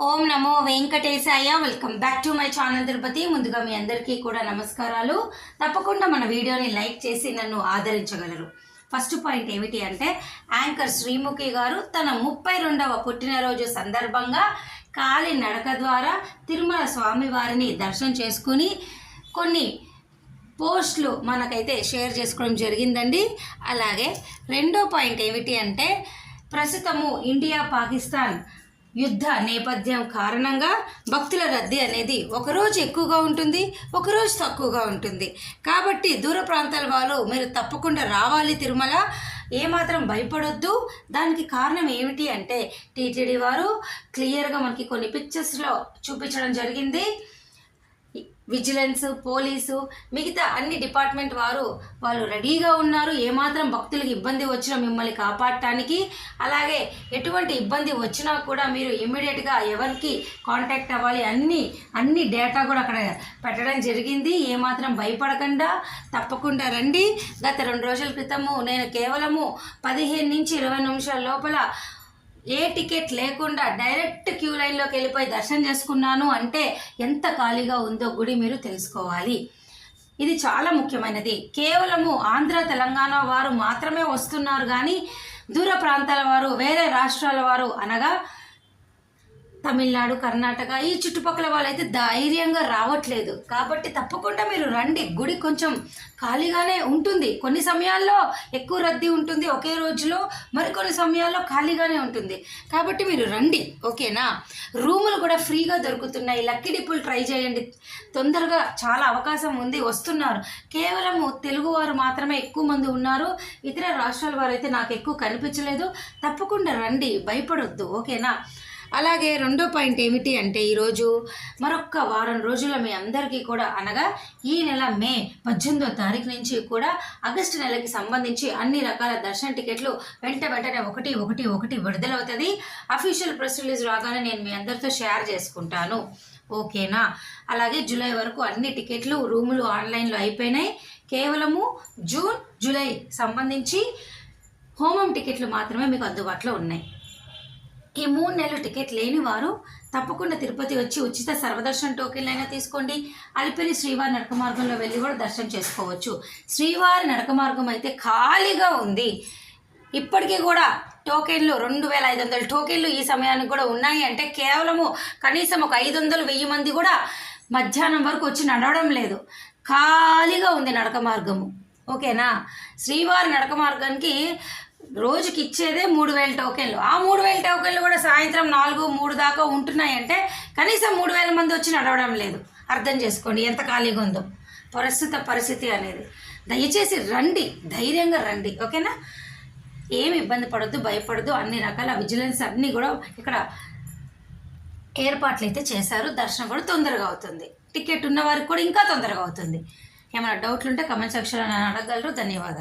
Om Namo Venkatesaya. Welcome back to my channel Tirupati. ముందుగా మీ అందరికీ కూడా నమస్కారాలు. తప్పకుండా మన వీడియోని లైక్ చేసి నన్ను ఆదరించగలరు. ఫస్ట్ పాయింట్ ఏమిటి అంటే, యాంకర్ శ్రీముఖి గారు తన 32వ పుట్టినరోజు సందర్భంగా కాలి నడక ద్వారా తిరుమల స్వామివారిని దర్శనం చేసుకుని కొన్ని పోస్టులు మనకైతే షేర్ చేసుకోవడం జరిగిందండి. అలాగే రెండో పాయింట్ ఏమిటి అంటే, ప్రస్తుతము ఇండియా పాకిస్తాన్ యుద్ధ నేపథ్యం కారణంగా భక్తుల రద్దీ అనేది ఒకరోజు ఎక్కువగా ఉంటుంది, ఒకరోజు తక్కువగా ఉంటుంది. కాబట్టి దూర ప్రాంతాల వాళ్ళు మీరు తప్పకుండా రావాలి తిరుమల, ఏమాత్రం భయపడొద్దు. దానికి కారణం ఏమిటి అంటే, టీటీడీ వారు క్లియర్గా మనకి కొన్ని పిక్చర్స్లో చూపించడం జరిగింది. విజిలెన్స్, పోలీసు, మిగతా అన్ని డిపార్ట్మెంట్ వాళ్ళు రెడీగా ఉన్నారు. ఏమాత్రం భక్తులకు ఇబ్బంది వచ్చినా మిమ్మల్ని కాపాడటానికి. అలాగే ఎటువంటి ఇబ్బంది వచ్చినా కూడా మీరు ఇమ్మీడియట్గా ఎవరికి కాంటాక్ట్ అవ్వాలి, అన్ని డేటా కూడా అక్కడ పెట్టడం జరిగింది. ఏమాత్రం భయపడకుండా తప్పకుండా రండి. గత 2 రోజుల క్రితము నేను కేవలము 15 నుంచి 20 నిమిషాల లోపల ఏ టికెట్ లేకుండా డైరెక్ట్ క్యూ లైన్లోకి వెళ్ళిపోయి దర్శనం చేసుకున్నాను అంటే ఎంత ఖాళీగా ఉందో గుడి మీరు తెలుసుకోవాలి. ఇది చాలా ముఖ్యమైనది. కేవలము ఆంధ్ర తెలంగాణ వారు మాత్రమే వస్తున్నారు, కానీ దూర ప్రాంతాల వారు, వేరే రాష్ట్రాల వారు అనగా తమిళనాడు, కర్ణాటక ఈ చుట్టుపక్కల వాళ్ళైతే ధైర్యంగా రావట్లేదు. కాబట్టి తప్పకుండా మీరు రండి. గుడి కొంచెం ఖాళీగానే ఉంటుంది. కొన్ని సమయాల్లో ఎక్కువ రద్దీ ఉంటుంది ఒకే రోజులో, మరికొన్ని సమయాల్లో ఖాళీగానే ఉంటుంది. కాబట్టి మీరు రండి, ఓకేనా? రూములు కూడా ఫ్రీగా దొరుకుతున్నాయి. లక్కీ డిప్పులు ట్రై చేయండి, తొందరగా చాలా అవకాశం ఉంది. వస్తున్నారు. కేవలము తెలుగువారు మాత్రమే ఎక్కువ మంది ఉన్నారు. ఇతర రాష్ట్రాల వారు అయితే నాకు ఎక్కువ కనిపించలేదు. తప్పకుండా రండి, భయపడొద్దు, ఓకేనా? అలాగే రెండో పాయింట్ ఏమిటి అంటే, ఈరోజు మరొక వారం రోజుల మీ అందరికీ కూడా అనగా ఈ నెల మే 18వ తారీఖు నుంచి కూడా ఆగస్టు నెలకి సంబంధించి అన్ని రకాల దర్శన టికెట్లు వెంటనే 1/1 విడుదలవుతుంది. అఫీషియల్ ప్రెస్ రిలీజ్ రాగానే నేను మీ అందరితో షేర్ చేసుకుంటాను, ఓకేనా? అలాగే జూలై వరకు అన్ని టికెట్లు, రూములు ఆన్లైన్లో అయిపోయినాయి. కేవలము జూన్, జూలై సంబంధించి హోమం టికెట్లు మాత్రమే మీకు అందుబాటులో ఉన్నాయి. ఈ 3 నెలలు టికెట్ లేని వారు తప్పకుండా తిరుపతి వచ్చి ఉచిత సర్వదర్శన టోకెన్లైనా తీసుకోండి. అలిపిరి శ్రీవారి నడక మార్గంలో వెళ్ళి కూడా దర్శనం చేసుకోవచ్చు. శ్రీవారి నడక మార్గం అయితే ఖాళీగా ఉంది. ఇప్పటికీ కూడా టోకెన్లు 2500 టోకెన్లు ఈ సమయానికి కూడా ఉన్నాయి. అంటే కేవలము కనీసం ఒక 500-1000 మంది కూడా మధ్యాహ్నం వరకు వచ్చి నడవడం లేదు. ఖాళీగా ఉంది నడక మార్గము, ఓకేనా? శ్రీవారి నడక మార్గానికి రోజుకి ఇచ్చేదే 3000 టోకెన్లు. ఆ 3000 టోకెన్లు కూడా సాయంత్రం 4-3 దాకా ఉంటున్నాయంటే కనీసం 3000 మంది వచ్చి నడవడం లేదు. అర్థం చేసుకోండి ఎంత ఖాళీగా ఉందో ప్రస్తుత పరిస్థితి అనేది. దయచేసి రండి, ధైర్యంగా రండి, ఓకేనా? ఏమి ఇబ్బంది పడొద్దు, భయపడద్దు. అన్ని రకాల విజిలెన్స్ అన్నీ కూడా ఇక్కడ ఏర్పాట్లు అయితే చేశారు. దర్శనం కూడా తొందరగా అవుతుంది. టికెట్ ఉన్న వారికి కూడా ఇంకా తొందరగా అవుతుంది. ఏమైనా డౌట్లు ఉంటే కమెంట్ సెక్షన్లో నన్ను అడగగలరు. ధన్యవాదాలు.